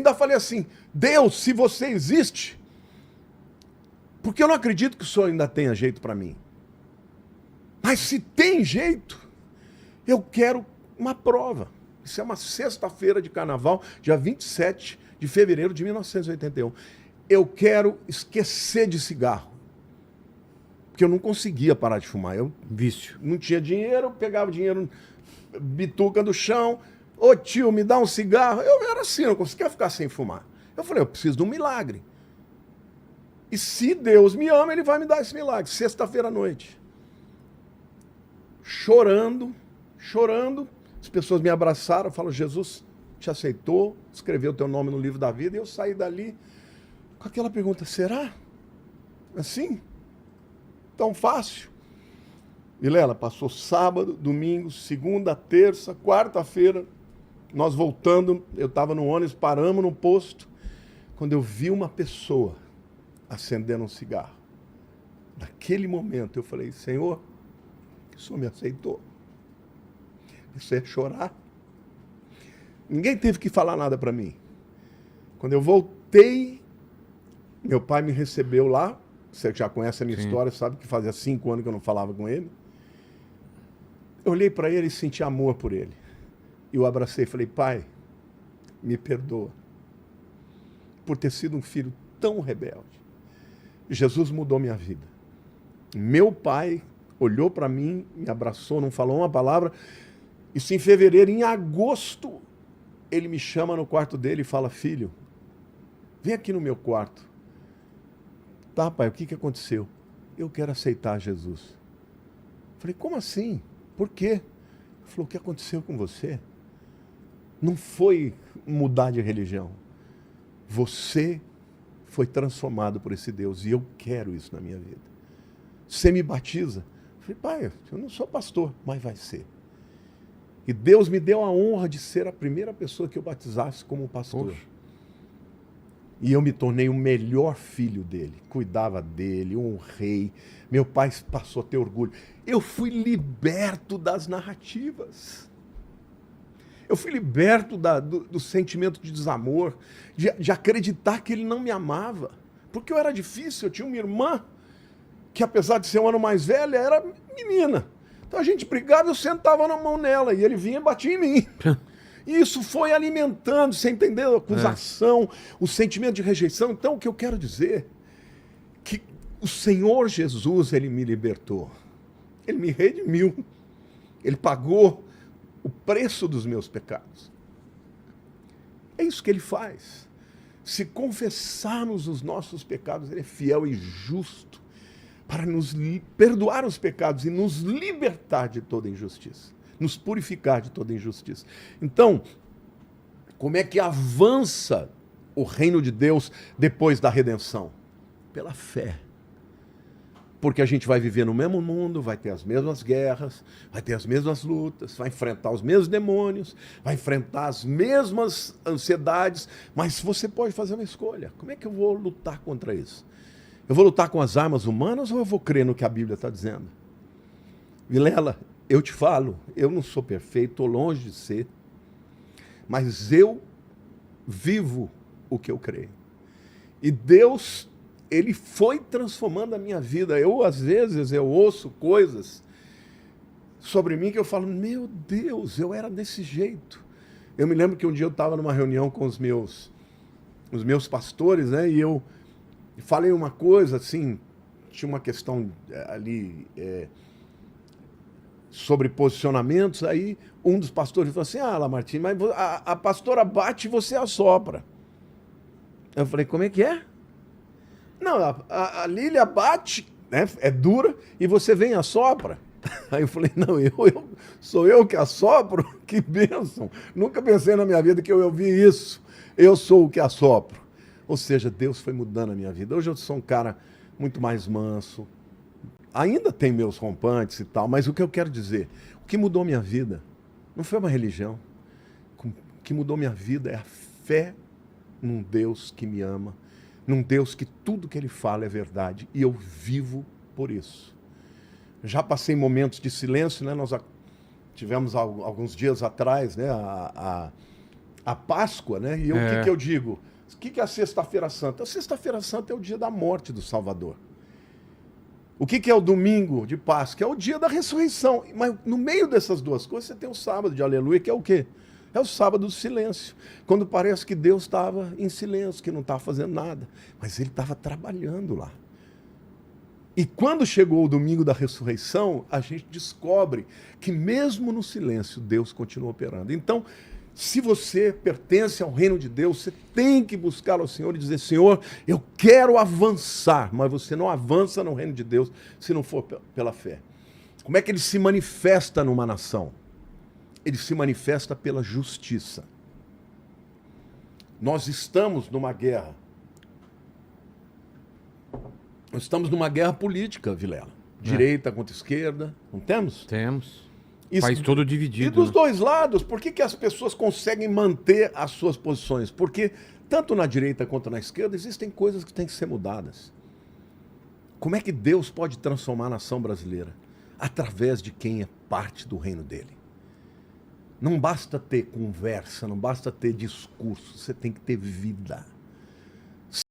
ainda falei assim, Deus, se você existe, porque eu não acredito que o Senhor ainda tenha jeito para mim. Mas se tem jeito, eu quero uma prova. Isso é uma sexta-feira de carnaval, dia 27 de fevereiro de 1981. Eu quero esquecer de cigarro. Porque eu não conseguia parar de fumar. Eu Vício. não tinha dinheiro, eu pegava dinheiro, bituca do chão. Ô tio, me dá um cigarro. Eu era assim, eu não conseguia ficar sem fumar. Eu falei, eu preciso de um milagre. E se Deus me ama, Ele vai me dar esse milagre. Sexta-feira à noite. Chorando, chorando. As pessoas me abraçaram, falaram, Jesus te aceitou, escreveu o teu nome no livro da vida. E eu saí dali com aquela pergunta, será? Assim? Tão fácil? Vilela, passou sábado, domingo, segunda, terça, quarta-feira, nós voltando, eu estava no ônibus, paramos no posto, quando eu vi uma pessoa acendendo um cigarro. Naquele momento eu falei, Senhor, o Senhor me aceitou. Comecei a chorar. Ninguém teve que falar nada para mim. Quando eu voltei, meu pai me recebeu lá. Você já conhece a minha história, sabe que fazia 5 anos que eu não falava com ele. Eu olhei para ele e senti amor por ele. E eu abracei e falei, pai, me perdoa por ter sido um filho tão rebelde. Jesus mudou minha vida. Meu pai olhou para mim, me abraçou, não falou uma palavra. Isso em fevereiro. Em agosto, ele me chama no quarto dele e fala, filho, vem aqui no meu quarto. Tá, pai, o que aconteceu? Eu quero aceitar Jesus. Falei, como assim? Por quê? Ele falou, o que aconteceu com você? Não foi mudar de religião. Você foi transformado por esse Deus e eu quero isso na minha vida. Você me batiza? Falei, pai, eu não sou pastor, mas vai ser. E Deus me deu a honra de ser a primeira pessoa que eu batizasse como pastor. Poxa. E eu me tornei o melhor filho dele. Cuidava dele, honrei. Meu pai passou a ter orgulho. Eu fui liberto das narrativas. Eu fui liberto do sentimento de desamor, de acreditar que ele não me amava. Porque eu era difícil, eu tinha uma irmã que, apesar de ser um ano mais velha, era menina. Então a gente brigava, eu sentava na mão nela e ele vinha e batia em mim. E isso foi alimentando, você entendeu? A acusação, o sentimento de rejeição. Então o que eu quero dizer é que o Senhor Jesus, Ele me libertou. Ele me redimiu. Ele pagou o preço dos meus pecados. É isso que Ele faz. Se confessarmos os nossos pecados, Ele é fiel e justo para nos perdoar os pecados e nos libertar de toda injustiça. Nos purificar de toda injustiça. Então, como é que avança o reino de Deus depois da redenção? Pela fé. Porque a gente vai viver no mesmo mundo, vai ter as mesmas guerras, vai ter as mesmas lutas, vai enfrentar os mesmos demônios, vai enfrentar as mesmas ansiedades, mas você pode fazer uma escolha. Como é que eu vou lutar contra isso? Eu vou lutar com as armas humanas ou eu vou crer no que a Bíblia está dizendo? Vilela, eu te falo, eu não sou perfeito, estou longe de ser, mas eu vivo o que eu creio. E Deus, Ele foi transformando a minha vida. Eu, às vezes, eu ouço coisas sobre mim que eu falo, meu Deus, eu era desse jeito. Eu me lembro que um dia eu estava numa reunião com os meus pastores, né, e eu falei uma coisa, assim, tinha uma questão ali... sobre posicionamentos, aí um dos pastores falou assim, Lamartine, mas a pastora bate e você assopra. Eu falei, como é que é? Não, a Lília bate, né, é dura, e você vem e assopra. Aí eu falei, não, sou eu que assopro? Que bênção. Nunca pensei na minha vida que eu ouvi isso. Eu sou o que assopro. Ou seja, Deus foi mudando a minha vida. Hoje eu sou um cara muito mais manso. Ainda tem meus rompantes e tal, mas o que eu quero dizer, o que mudou minha vida não foi uma religião. O que mudou minha vida é a fé num Deus que me ama, num Deus que tudo que Ele fala é verdade, e eu vivo por isso. Já passei momentos de silêncio, né? Nós tivemos alguns dias atrás, né, a Páscoa, né? E o que eu digo? O que é a Sexta-feira Santa? A Sexta-feira Santa é o dia da morte do Salvador. O que é o domingo de Páscoa? É o dia da ressurreição. Mas no meio dessas duas coisas, você tem o sábado de aleluia, que é o quê? É o sábado do silêncio. Quando parece que Deus estava em silêncio, que não estava fazendo nada. Mas ele estava trabalhando lá. E quando chegou o domingo da ressurreição, a gente descobre que mesmo no silêncio, Deus continua operando. Então, se você pertence ao reino de Deus, você tem que buscar ao Senhor e dizer, Senhor, eu quero avançar, mas você não avança no reino de Deus se não for pela fé. Como é que ele se manifesta numa nação? Ele se manifesta pela justiça. Nós estamos numa guerra. Nós estamos numa guerra política, Vilela. Direita contra esquerda, não temos? Temos. País todo dividido. E dos dois lados, por que as pessoas conseguem manter as suas posições? Porque tanto na direita quanto na esquerda existem coisas que têm que ser mudadas. Como é que Deus pode transformar a nação brasileira? Através de quem é parte do reino dele. Não basta ter conversa, não basta ter discurso, você tem que ter vida.